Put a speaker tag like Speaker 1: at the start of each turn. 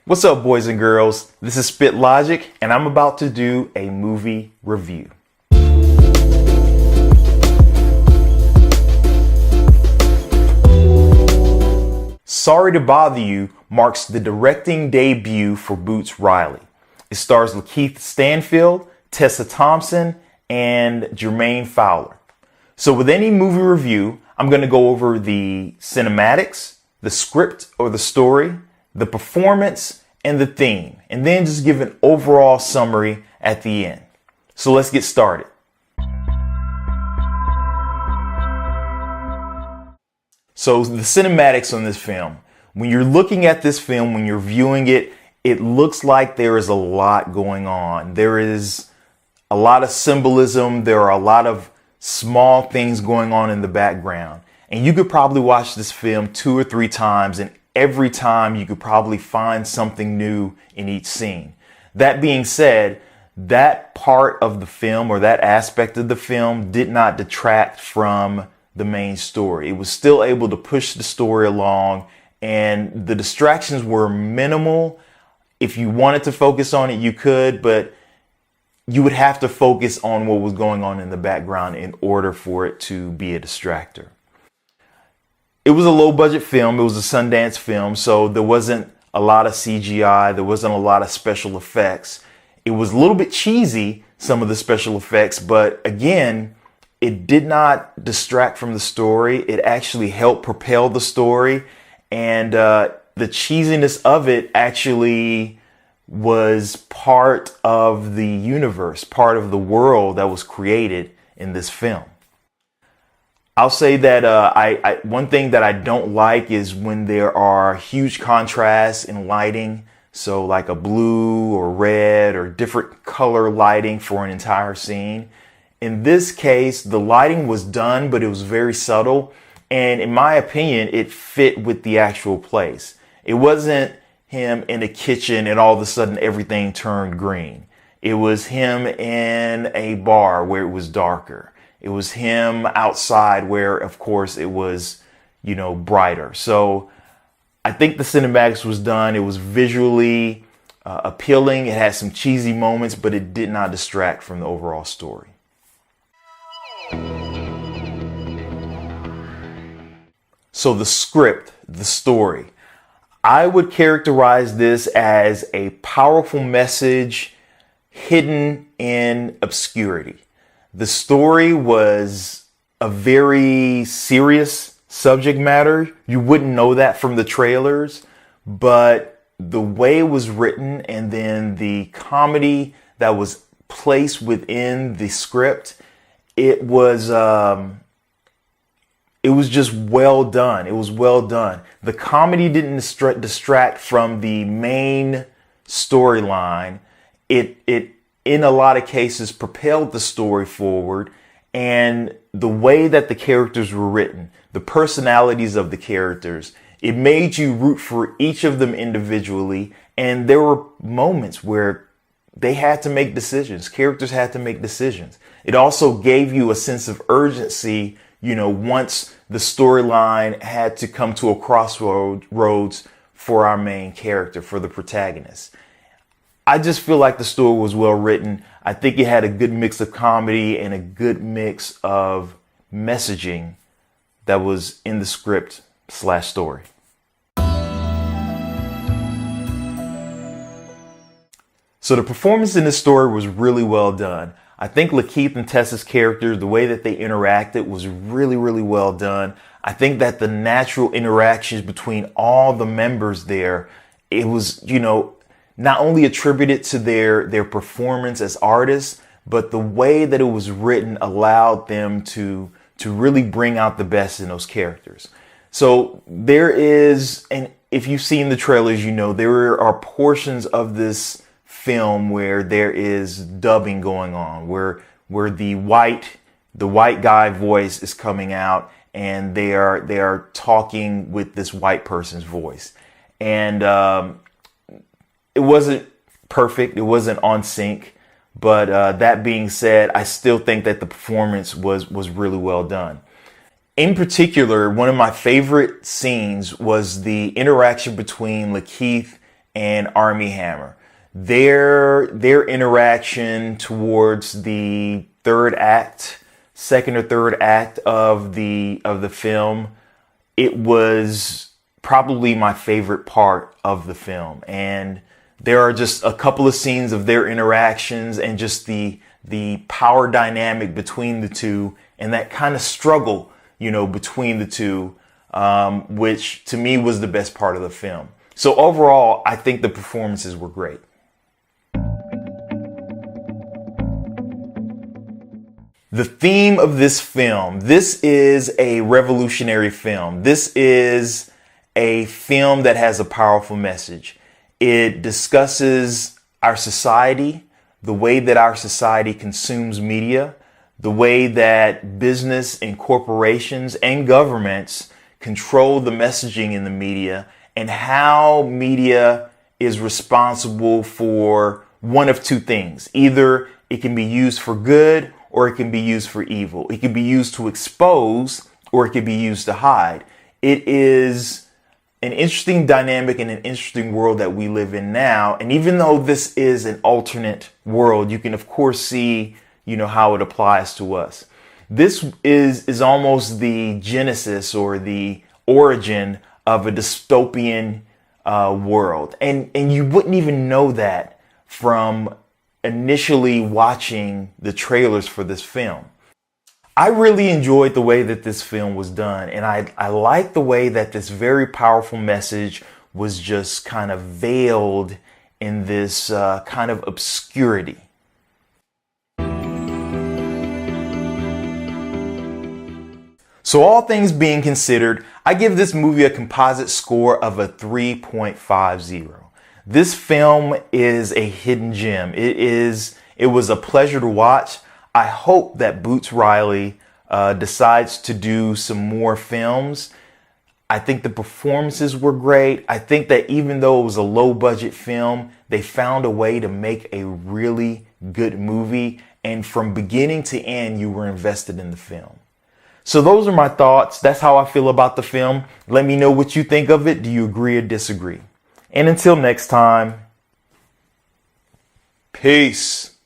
Speaker 1: What's up, boys and girls? This is SPITLOGIC, and I'm about to do a movie review. Sorry to Bother You marks the directing debut for Boots Riley. It stars Lakeith Stanfield, Tessa Thompson, and Jermaine Fowler. So with any movie review, I'm going to go over the cinematics, the script or the story, the performance, and the theme, and then just give an overall summary at the end. So let's get started. So the cinematics on this film, when you're looking at this film, when you're viewing it, it looks like there is a lot going on. There is a lot of symbolism. There are a lot of small things going on in the background. And you could probably watch this film 2 or 3 times, and every time you could probably find something new in each scene. That being said, that part of the film or that aspect of the film did not detract from the main story. It was still able to push the story along, and the distractions were minimal. If you wanted to focus on it, you could, but you would have to focus on what was going on in the background in order for it to be a distractor. It was a low budget film. It was a Sundance film, so there wasn't a lot of CGI. There wasn't a lot of special effects. It was a little bit cheesy, some of the special effects, but again, it did not distract from the story. It actually helped propel the story, and the cheesiness of it actually was part of the universe, part of the world that was created in this film. I'll say that one thing that I don't like is when there are huge contrasts in lighting. So like a blue or red or different color lighting for an entire scene. In this case, the lighting was done, but it was very subtle. And in my opinion, it fit with the actual place. It wasn't him in a kitchen and all of a sudden everything turned green. It was him in a bar where it was darker. It was him outside where, of course, it was, brighter. So I think the cinematics was done. It was visually appealing. It had some cheesy moments, but it did not distract from the overall story. So the script, the story, I would characterize this as a powerful message hidden in obscurity. The story was a very serious subject matter. You wouldn't know that from the trailers, but the way it was written and then the comedy that was placed within the script, it was just well done. It was well done. The comedy didn't distract from the main storyline. It in a lot of cases propelled the story forward, and the way that the characters were written, the personalities of the characters, it made you root for each of them individually. And there were moments where they had to make decisions. Characters had to make decisions. It also gave you a sense of urgency, once the storyline had to come to a crossroads for our main character, for the protagonist. I just feel like the story was well written. I think it had a good mix of comedy and a good mix of messaging that was in the script/story. So the performance in this story was really well done. I think Lakeith and Tessa's characters, the way that they interacted was really, really well done. I think that the natural interactions between all the members there, it was, not only attributed to their performance as artists, but the way that it was written allowed them to really bring out the best in those characters. So there is, and if you've seen the trailers, there are portions of this film where there is dubbing going on, where the white guy voice is coming out and they are talking with this white person's voice. And it wasn't perfect. It wasn't on sync. But that being said, I still think that the performance was really well done. In particular, one of my favorite scenes was the interaction between Lakeith and Armie Hammer. Their interaction towards the second or third act of the film, it was probably my favorite part of the film. And there are just a couple of scenes of their interactions and just the power dynamic between the two and that kind of struggle, between the two, which to me was the best part of the film. So overall, I think the performances were great. The theme of this film, this is a revolutionary film. This is a film that has a powerful message. It discusses our society, the way that our society consumes media, the way that business and corporations and governments control the messaging in the media, and how media is responsible for one of two things. Either it can be used for good or it can be used for evil. It can be used to expose or it can be used to hide. It is an interesting dynamic and an interesting world that we live in now. And even though this is an alternate world, you can of course see, how it applies to us. This is almost the genesis or the origin of a dystopian world. And you wouldn't even know that from initially watching the trailers for this film. I really enjoyed the way that this film was done, and I like the way that this very powerful message was just kind of veiled in this kind of obscurity. So all things being considered, I give this movie a composite score of a 3.50. This film is a hidden gem. It was a pleasure to watch. I hope that Boots Riley decides to do some more films. I think the performances were great. I think that even though it was a low budget film, they found a way to make a really good movie. And from beginning to end, you were invested in the film. So those are my thoughts. That's how I feel about the film. Let me know what you think of it. Do you agree or disagree? And until next time, peace.